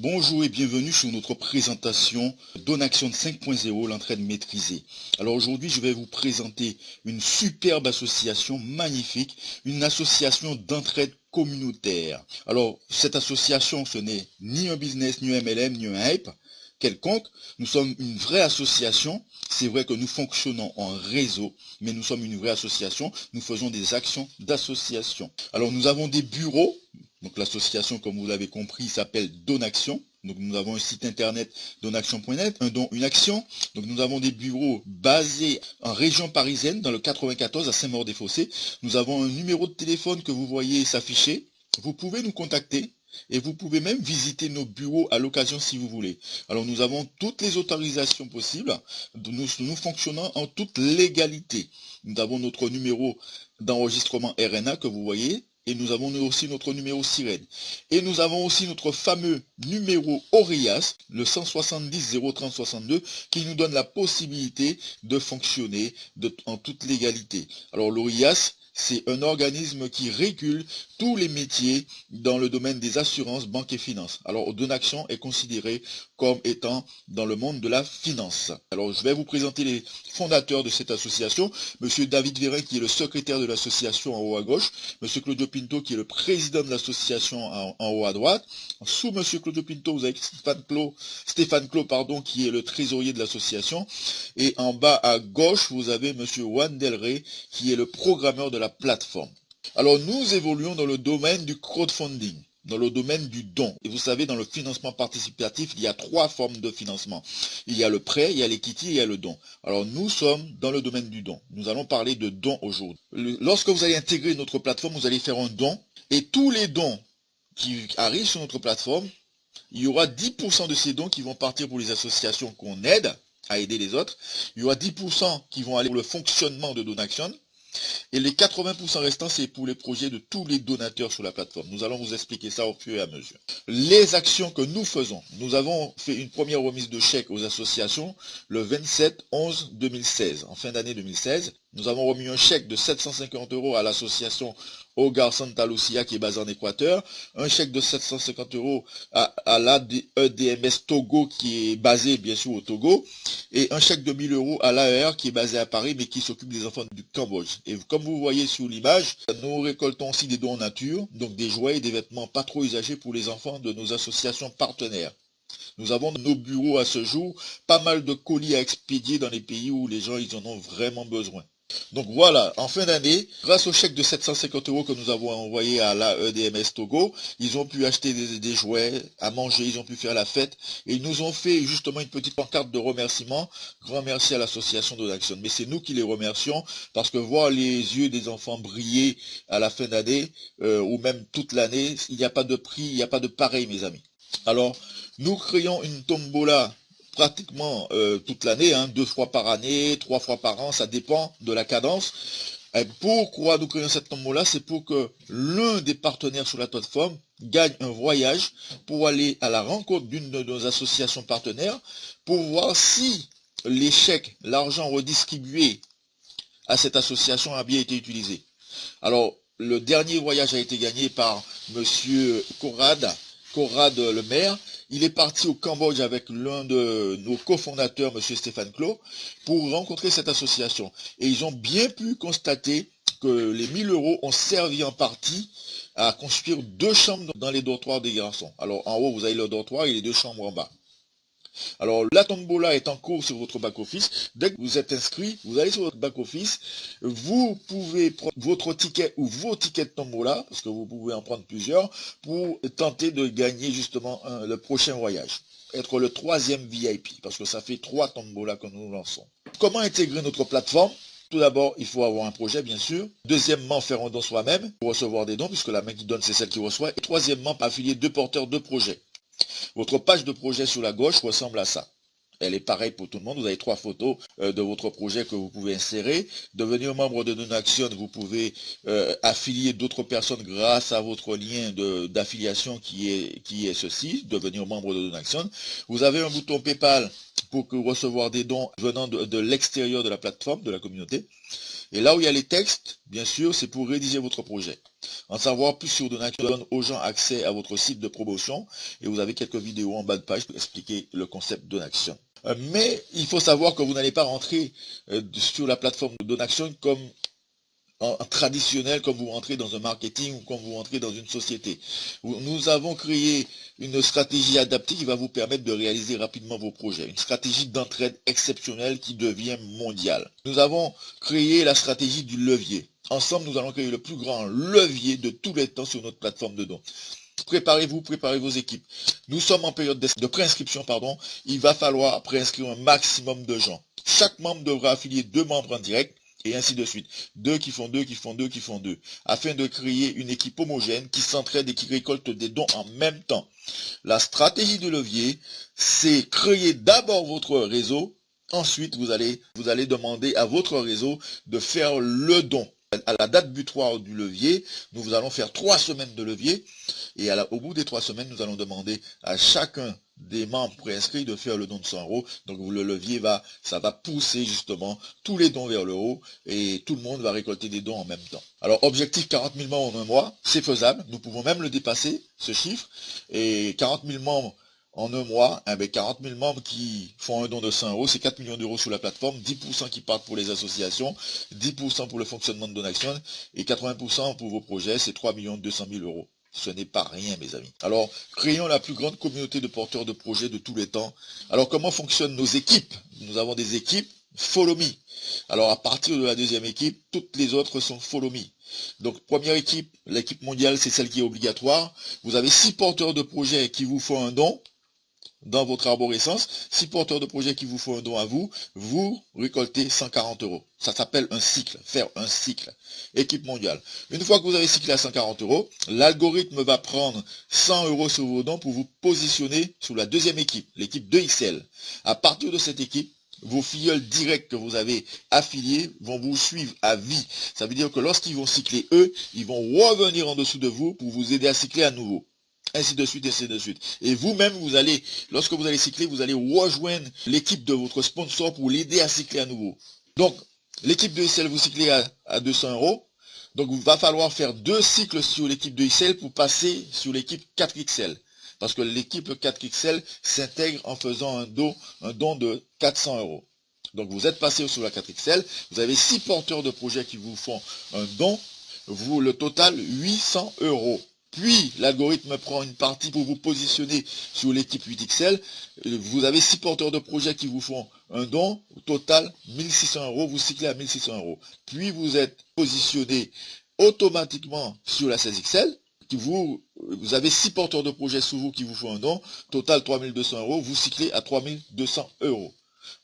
Bonjour et bienvenue sur notre présentation Donaction 5.0, l'entraide maîtrisée. Alors aujourd'hui, je vais vous présenter une superbe association magnifique, une association d'entraide communautaire. Alors, cette association, ce n'est ni un business, ni un MLM, ni un hype quelconque. Nous sommes une vraie association. C'est vrai que nous fonctionnons en réseau, mais nous sommes une vraie association. Nous faisons des actions d'association. Alors, nous avons des bureaux. Donc l'association, comme vous l'avez compris, s'appelle Donaction. Donc nous avons un site internet donaction.net, un don, une action. Donc nous avons des bureaux basés en région parisienne, dans le 94 à Saint-Maur-des-Fossés. Nous avons un numéro de téléphone que vous voyez s'afficher. Vous pouvez nous contacter et vous pouvez même visiter nos bureaux à l'occasion si vous voulez. Alors nous avons toutes les autorisations possibles. Nous fonctionnons en toute légalité. Nous avons notre numéro d'enregistrement RNA que vous voyez. Et nous avons aussi notre numéro Sirène. Et nous avons aussi notre fameux numéro ORIAS, le 170 030 62, qui nous donne la possibilité de fonctionner en toute légalité. Alors l'ORIAS, c'est un organisme qui régule tous les métiers dans le domaine des assurances, banques et finances. Alors Donaction est considéré comme étant dans le monde de la finance. Alors je vais vous présenter les fondateurs de cette association. Monsieur David Vérin qui est le secrétaire de l'association en haut à gauche. Monsieur Claudio Pinto qui est le président de l'association en haut à droite. Sous Monsieur Claudio Pinto, vous avez Stéphane Clos, qui est le trésorier de l'association. Et en bas à gauche, vous avez Monsieur Juan Del Rey qui est le programmeur de la plateforme. Alors nous évoluons dans le domaine du crowdfunding, dans le domaine du don. Et vous savez, dans le financement participatif, il y a trois formes de financement. Il y a le prêt, il y a l'equity et il y a le don. Alors nous sommes dans le domaine du don. Nous allons parler de don aujourd'hui. Lorsque vous allez intégrer notre plateforme, vous allez faire un don. Et tous les dons qui arrivent sur notre plateforme, il y aura 10% de ces dons qui vont partir pour les associations qu'on aide à aider les autres. Il y aura 10% qui vont aller pour le fonctionnement de Donaction. Et les 80% restants, c'est pour les projets de tous les donateurs sur la plateforme. Nous allons vous expliquer ça au fur et à mesure. Les actions que nous faisons. Nous avons fait une première remise de chèques aux associations le 27/11/2016. En fin d'année 2016, nous avons remis un chèque de 750 € à l'association Hogar Santa Lucia qui est basée en Équateur. Un chèque de 750 € à l'EDMS Togo qui est basé bien sûr au Togo. Et un chèque de 1000 € à l'AER qui est basé à Paris mais qui s'occupe des enfants du Cambodge. Et comme vous voyez sur l'image, nous récoltons aussi des dons en nature, donc des jouets et des vêtements pas trop usagés pour les enfants de nos associations partenaires. Nous avons dans nos bureaux à ce jour pas mal de colis à expédier dans les pays où les gens ils en ont vraiment besoin. Donc voilà, en fin d'année, grâce au chèque de 750 € que nous avons envoyé à la EDMS Togo, ils ont pu acheter des jouets, à manger, ils ont pu faire la fête, et ils nous ont fait justement une petite pancarte de remerciement. Grand merci à l'association Donaction. Mais c'est nous qui les remercions, parce que voir les yeux des enfants briller à la fin d'année, ou même toute l'année, il n'y a pas de prix, il n'y a pas de pareil mes amis. Alors, nous créons une tombola pratiquement toute l'année, 2 fois par année, 3 fois par an, ça dépend de la cadence. Et pourquoi nous créons cette tombola? C'est pour que l'un des partenaires sur la plateforme gagne un voyage pour aller à la rencontre d'une de nos associations partenaires pour voir si les chèques, l'argent redistribué à cette association a bien été utilisé. Alors, le dernier voyage a été gagné par monsieur Conrad le maire. Il est parti au Cambodge avec l'un de nos cofondateurs, M. Stéphane Clos, pour rencontrer cette association. Et ils ont bien pu constater que les 1000 € ont servi en partie à construire 2 chambres dans les dortoirs des garçons. Alors en haut, vous avez le dortoir et les 2 chambres en bas. Alors la tombola est en cours sur votre back-office. Dès que vous êtes inscrit, vous allez sur votre back-office, vous pouvez prendre votre ticket ou vos tickets de tombola, parce que vous pouvez en prendre plusieurs, pour tenter de gagner justement le prochain voyage. Être le 3e VIP, parce que ça fait 3 tombolas que nous lançons. Comment intégrer notre plateforme? Tout d'abord, il faut avoir un projet, bien sûr. Deuxièmement, faire un don soi-même pour recevoir des dons, puisque la main qui donne, c'est celle qui reçoit. Et troisièmement, affilier 2 porteurs de projets. Votre page de projet sur la gauche ressemble à ça. Elle est pareille pour tout le monde. Vous avez 3 photos de votre projet que vous pouvez insérer. Devenir membre de Donaction, vous pouvez affilier d'autres personnes grâce à votre lien d'affiliation qui est ceci, devenir membre de Donaction. Vous avez un bouton PayPal pour recevoir des dons venant de l'extérieur de la plateforme, de la communauté. Et là où il y a les textes, bien sûr, c'est pour rédiger votre projet. En savoir plus sur Donation donne aux gens accès à votre site de promotion et vous avez quelques vidéos en bas de page pour expliquer le concept Donation. Mais il faut savoir que vous n'allez pas rentrer sur la plateforme de Donation comme en traditionnel, comme vous rentrez dans un marketing ou comme vous rentrez dans une société. Nous avons créé une stratégie adaptée qui va vous permettre de réaliser rapidement vos projets. Une stratégie d'entraide exceptionnelle qui devient mondiale. Nous avons créé la stratégie du levier. Ensemble, nous allons créer le plus grand levier de tous les temps sur notre plateforme de dons. Préparez-vous, préparez vos équipes. Nous sommes en période de préinscription, Il va falloir préinscrire un maximum de gens. Chaque membre devra affilier 2 membres en direct et ainsi de suite. 2 qui font 2, qui font 2, qui font 2. Afin de créer une équipe homogène qui s'entraide et qui récolte des dons en même temps. La stratégie de levier, c'est créer d'abord votre réseau. Ensuite, vous allez demander à votre réseau de faire le don. À la date butoir du levier, nous allons faire 3 semaines de levier. Et au bout des 3 semaines, nous allons demander à chacun des membres préinscrits de faire le don de 100 €. Donc le levier ça va pousser justement tous les dons vers le haut et tout le monde va récolter des dons en même temps. Alors objectif 40 000 membres en un mois, c'est faisable. Nous pouvons même le dépasser, ce chiffre. Et 40 000 membres en un mois, 40 000 membres qui font un don de 100 €, c'est 4 millions d'euros sur la plateforme, 10% qui partent pour les associations, 10% pour le fonctionnement de Donation et 80% pour vos projets, c'est 3 200 000 €. Ce n'est pas rien, mes amis. Alors, créons la plus grande communauté de porteurs de projets de tous les temps. Alors, comment fonctionnent nos équipes? Nous avons des équipes Follow Me. Alors, à partir de la deuxième équipe, toutes les autres sont Follow Me. Donc, première équipe, l'équipe mondiale, c'est celle qui est obligatoire. Vous avez 6 porteurs de projets qui vous font un don dans votre arborescence. 6 porteurs de projets qui vous font un don à vous, vous récoltez 140 €. Ça s'appelle un cycle, faire un cycle. Équipe mondiale. Une fois que vous avez cyclé à 140 €, l'algorithme va prendre 100 € sur vos dons pour vous positionner sur la deuxième équipe, l'équipe 2XL. À partir de cette équipe, vos filleuls directs que vous avez affiliés vont vous suivre à vie. Ça veut dire que lorsqu'ils vont cycler eux, ils vont revenir en dessous de vous pour vous aider à cycler à nouveau. Ainsi de suite, ainsi de suite. Et vous-même, lorsque vous allez cycler, vous allez rejoindre l'équipe de votre sponsor pour l'aider à cycler à nouveau. Donc, l'équipe de XL, vous cyclez à 200 €. Donc, il va falloir faire 2 cycles sur l'équipe de XL pour passer sur l'équipe 4XL. Parce que l'équipe 4XL s'intègre en faisant un don de 400 €. Donc, vous êtes passé sur la 4XL. Vous avez 6 porteurs de projets qui vous font un don. Le total, 800 €. Puis, l'algorithme prend une partie pour vous positionner sur l'équipe 8XL. Vous avez 6 porteurs de projets qui vous font un don. Au total, 1600 €. Vous cyclez à 1600 €. Puis, vous êtes positionné automatiquement sur la 16XL. Vous avez 6 porteurs de projets sous vous qui vous font un don. Total, 3200 €. Vous cyclez à 3200 €.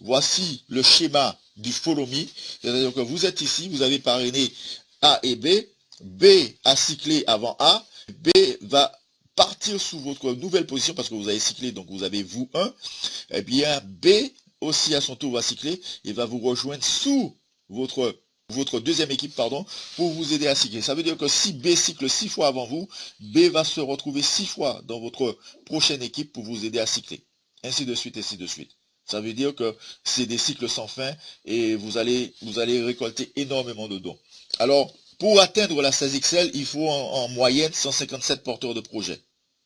Voici le schéma du Follow Me. C'est-à-dire que vous êtes ici, vous avez parrainé A et B. B a cyclé avant A. B va partir sous votre nouvelle position parce que vous avez cyclé, donc vous avez vous 1. Eh bien, B aussi à son tour va cycler et va vous rejoindre sous votre deuxième équipe, pour vous aider à cycler. Ça veut dire que si B cycle 6 fois avant vous, B va se retrouver 6 fois dans votre prochaine équipe pour vous aider à cycler. Ainsi de suite, ainsi de suite. Ça veut dire que c'est des cycles sans fin et vous allez récolter énormément de dons. Alors, pour atteindre la 16XL, il faut en moyenne 157 porteurs de projets.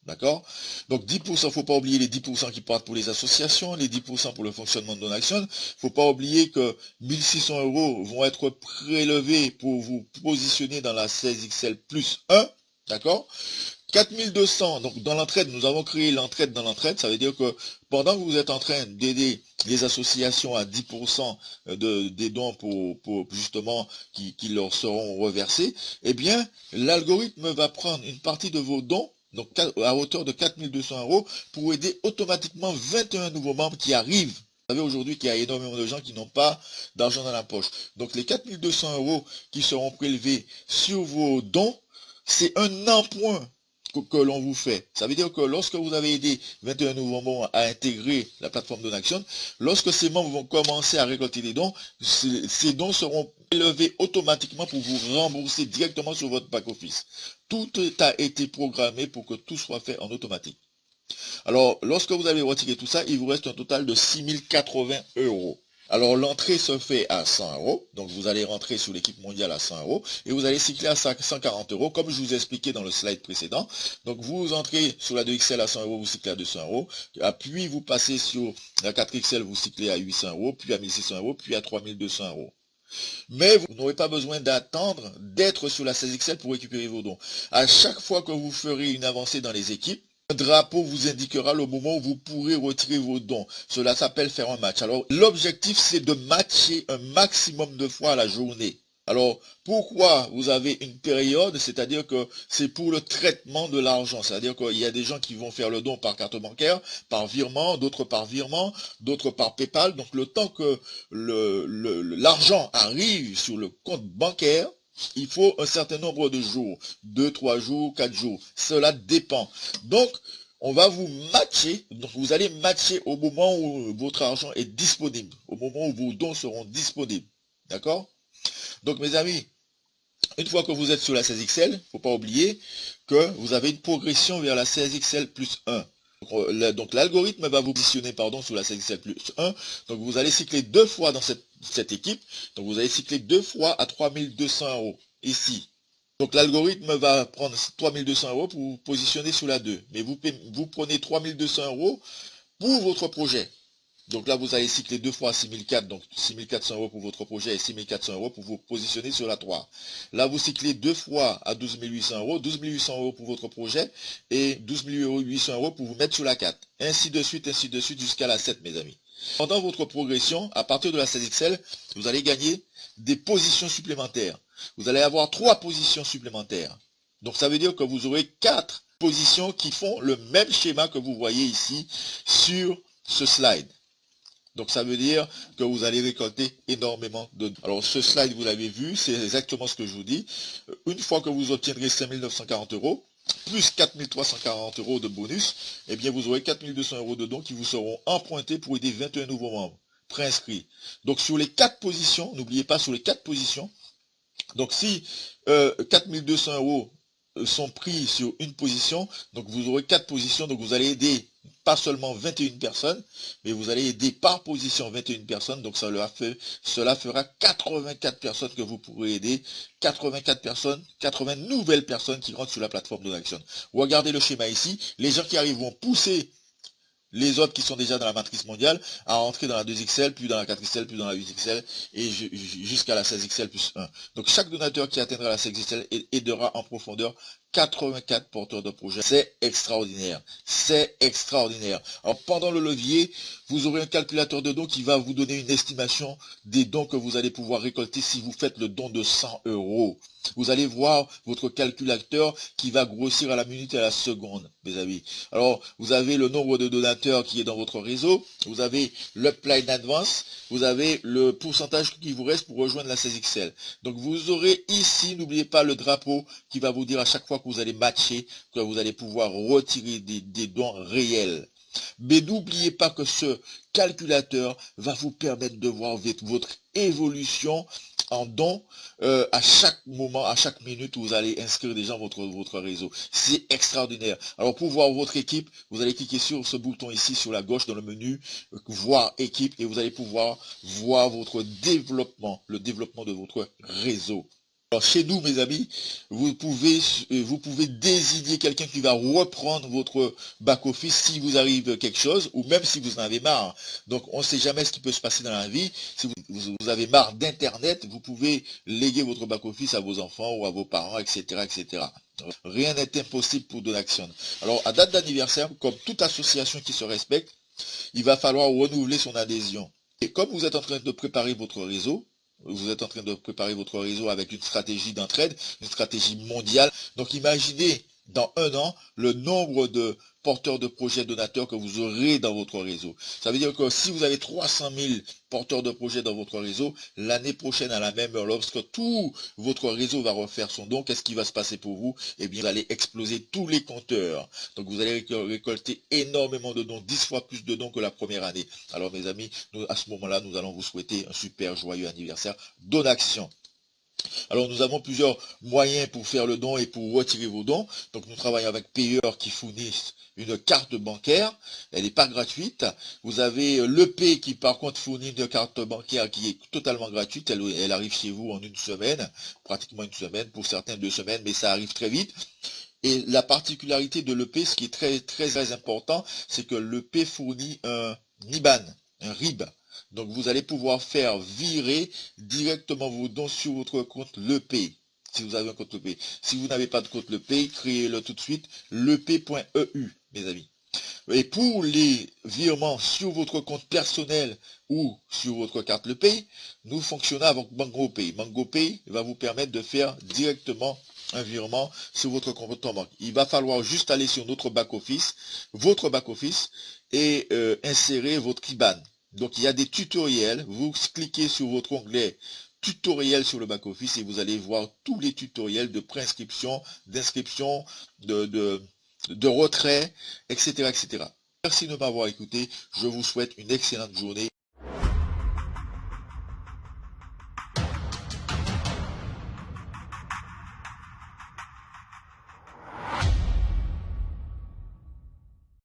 D'accord? Donc 10%, il ne faut pas oublier les 10% qui partent pour les associations, les 10% pour le fonctionnement de Donation. Il ne faut pas oublier que 1600 € vont être prélevés pour vous positionner dans la 16XL plus 1. D'accord? 4200, donc dans l'entraide, nous avons créé l'entraide dans l'entraide, ça veut dire que pendant que vous êtes en train d'aider les associations à 10% des dons pour justement qui leur seront reversés, eh bien, l'algorithme va prendre une partie de vos dons, donc à hauteur de 4200 € pour aider automatiquement 21 nouveaux membres qui arrivent. Vous savez aujourd'hui qu'il y a énormément de gens qui n'ont pas d'argent dans la poche. Donc les 4200 € qui seront prélevés sur vos dons, c'est un emprunt que l'on vous fait. Ça veut dire que lorsque vous avez aidé 21 nouveaux membres à intégrer la plateforme Donation, lorsque ces membres vont commencer à récolter des dons, ces dons seront élevés automatiquement pour vous rembourser directement sur votre back-office. Tout a été programmé pour que tout soit fait en automatique. Alors, lorsque vous avez retiré tout ça, il vous reste un total de 6080 €. Alors l'entrée se fait à 100 euros, donc vous allez rentrer sur l'équipe mondiale à 100 euros et vous allez cycler à 140 euros comme je vous ai expliqué dans le slide précédent. Donc vous entrez sur la 2XL à 100 euros, vous cyclez à 200 euros, puis vous passez sur la 4XL, vous cyclez à 800 euros, puis à 1600 euros, puis à 3200 euros. Mais vous n'aurez pas besoin d'attendre d'être sur la 16XL pour récupérer vos dons. À chaque fois que vous ferez une avancée dans les équipes, un drapeau vous indiquera le moment où vous pourrez retirer vos dons. Cela s'appelle faire un match. Alors, l'objectif, c'est de matcher un maximum de fois à la journée. Alors, pourquoi vous avez une période? C'est-à-dire que c'est pour le traitement de l'argent. C'est-à-dire qu'il y a des gens qui vont faire le don par carte bancaire, par virement, d'autres par PayPal. Donc, le temps que l'argent arrive sur le compte bancaire, il faut un certain nombre de jours, 2, 3 jours, 4 jours. Cela dépend. Donc, on va vous matcher. Donc, vous allez matcher au moment où votre argent est disponible, au moment où vos dons seront disponibles. D'accord? Donc, mes amis, une fois que vous êtes sur la 16XL, il ne faut pas oublier que vous avez une progression vers la 16XL plus 1. Donc l'algorithme va vous positionner sur la 16XL plus 1. Donc vous allez cycler 2 fois dans cette équipe. Donc vous allez cycler 2 fois à 3200 euros ici. Donc l'algorithme va prendre 3200 euros pour vous positionner sur la 2. Mais vous prenez 3200 euros pour votre projet. Donc là, vous allez cycler 2 fois à 6004, donc 6400 euros pour votre projet et 6400 euros pour vous positionner sur la 3. Là, vous cyclez 2 fois à 12 800 euros, 12 800 euros pour votre projet et 12 800 euros pour vous mettre sur la 4. Ainsi de suite jusqu'à la 7, mes amis. Pendant votre progression, à partir de la 16XL, vous allez gagner des positions supplémentaires. Vous allez avoir 3 positions supplémentaires. Donc ça veut dire que vous aurez 4 positions qui font le même schéma que vous voyez ici sur ce slide. Donc ça veut dire que vous allez récolter énormément de... Alors ce slide, vous l'avez vu, c'est exactement ce que je vous dis. Une fois que vous obtiendrez 5 940 euros, plus 4 340 euros de bonus, eh bien vous aurez 4 200 euros de dons qui vous seront empruntés pour aider 21 nouveaux membres préinscrits. Donc sur les 4 positions, n'oubliez pas sur les 4 positions, donc si 4 200 euros sont pris sur une position, donc vous aurez 4 positions, donc vous allez aider pas seulement 21 personnes, mais vous allez aider par position 21 personnes, donc cela fera 84 personnes que vous pourrez aider, 84 personnes, 80 nouvelles personnes qui rentrent sur la plateforme Donation. Regardez le schéma ici, les gens qui arrivent vont pousser les autres qui sont déjà dans la matrice mondiale à entrer dans la 2XL, puis dans la 4XL, puis dans la 8XL, et jusqu'à la 16XL plus 1. Donc chaque donateur qui atteindra la 16XL aidera en profondeur 84 porteurs de projets. C'est extraordinaire. C'est extraordinaire. Alors pendant le levier, vous aurez un calculateur de dons qui va vous donner une estimation des dons que vous allez pouvoir récolter si vous faites le don de 100 euros. Vous allez voir votre calculateur qui va grossir à la minute et à la seconde, mes amis. Alors, vous avez le nombre de donateurs qui est dans votre réseau, vous avez l'upline advance, vous avez le pourcentage qui vous reste pour rejoindre la 16XL. Donc, vous aurez ici, n'oubliez pas le drapeau qui va vous dire à chaque fois que vous allez matcher, que vous allez pouvoir retirer des dons réels. Mais n'oubliez pas que ce calculateur va vous permettre de voir votre évolution en dons à chaque moment, à chaque minute où vous allez inscrire des gens votre réseau. C'est extraordinaire. Alors pour voir votre équipe, vous allez cliquer sur ce bouton ici sur la gauche dans le menu voir équipe et vous allez pouvoir voir votre développement, le développement de votre réseau. Alors chez nous, mes amis, vous pouvez désigner quelqu'un qui va reprendre votre back-office si vous arrive quelque chose, ou même si vous en avez marre. Donc on ne sait jamais ce qui peut se passer dans la vie. Si vous avez marre d'Internet, vous pouvez léguer votre back-office à vos enfants ou à vos parents, etc. etc. Rien n'est impossible pour Donation. Alors à date d'anniversaire, comme toute association qui se respecte, il va falloir renouveler son adhésion. Et comme vous êtes en train de préparer votre réseau, avec une stratégie d'entraide, une stratégie mondiale. Donc imaginez dans un an le nombre de porteurs de projets donateurs que vous aurez dans votre réseau. Ça veut dire que si vous avez 300 000 porteurs de projets dans votre réseau, l'année prochaine à la même heure, lorsque tout votre réseau va refaire son don, qu'est-ce qui va se passer pour vous? Eh bien, vous allez exploser tous les compteurs. Donc vous allez récolter énormément de dons, 10 fois plus de dons que la première année. Alors mes amis, à ce moment-là, nous allons vous souhaiter un super joyeux anniversaire Donation. Alors nous avons plusieurs moyens pour faire le don et pour retirer vos dons. Donc nous travaillons avec payeurs qui fournissent une carte bancaire, elle n'est pas gratuite. Vous avez l'EP qui par contre fournit une carte bancaire qui est totalement gratuite, elle arrive chez vous en une semaine, pratiquement une semaine, pour certains 2 semaines, mais ça arrive très vite. Et la particularité de l'EP, ce qui est très important, c'est que l'EP fournit un IBAN, un RIB. Donc vous allez pouvoir faire virer directement vos dons sur votre compte l'EP. Si vous avez un compte l'EP. Si vous n'avez pas de compte l'EP, créez-le tout de suite, l'EP.eu, mes amis. Et pour les virements sur votre compte personnel ou sur votre carte l'EP, nous fonctionnons avec MangoPay. MangoPay va vous permettre de faire directement un virement sur votre compte en banque. Il va falloir juste aller sur notre back-office, votre back-office, et insérer votre IBAN. Donc il y a des tutoriels, vous cliquez sur votre onglet tutoriel sur le back-office et vous allez voir tous les tutoriels de préinscription, d'inscription, de retrait, etc., etc. Merci de m'avoir écouté, je vous souhaite une excellente journée.